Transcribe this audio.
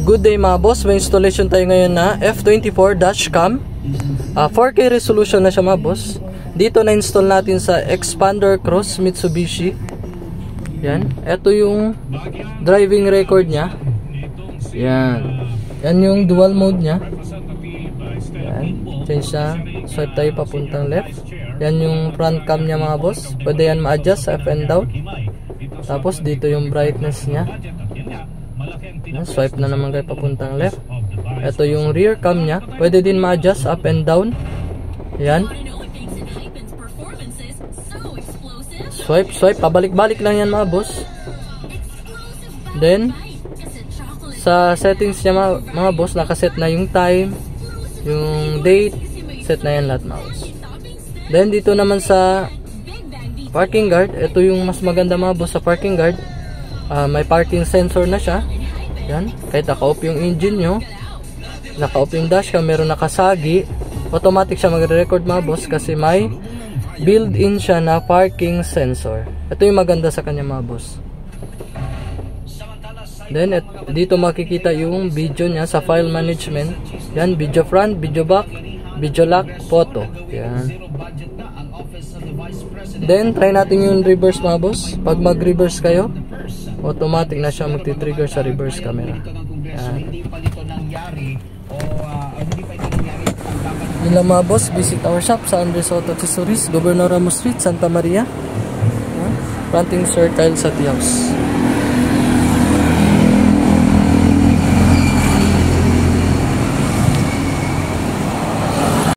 Good day mga boss, may installation tayo ngayon na F24 dashcam. 4K resolution na siya mga boss. Dito na install natin sa Xpander Cross Mitsubishi. Yan, ito yung driving record niya. Yan. Yan yung dual mode niya. Yan, change na. Swipe tayo papuntang left. Yan yung front cam niya mga boss. Pwede yan ma-adjust up and down. Tapos dito yung brightness niya. Swipe na naman kayo papuntang left. Ito yung rear cam nya. Pwede din ma-adjust up and down. Yan. Swipe. Pabalik-balik lang yan mga boss. Then, sa settings nya mga boss, nakaset na yung time, yung date. Set na yan lahat mga boss. Then, dito naman sa parking guard. Ito yung mas maganda mga boss sa parking guard. May parking sensor na siya. Yan, kahit naka-off yung engine nyo, naka-off yung dashcam, meron nakasagi, automatic siya magre-record mga boss kasi may built-in siya na parking sensor. Ito yung maganda sa kanya mga boss. Then dito makikita yung video niya sa file management. Yan, video front, video back, video lock, photo. Yan. Then try natin yung reverse mga boss. Pag mag-reverse kayo, automatic na siya magti-trigger sa reverse camera. Yan. Yun lang mga boss, visit our shop sa Andres Auto Accessories, Governor Ramos Street, Santa Maria, Fronting Circle sa Tiaus.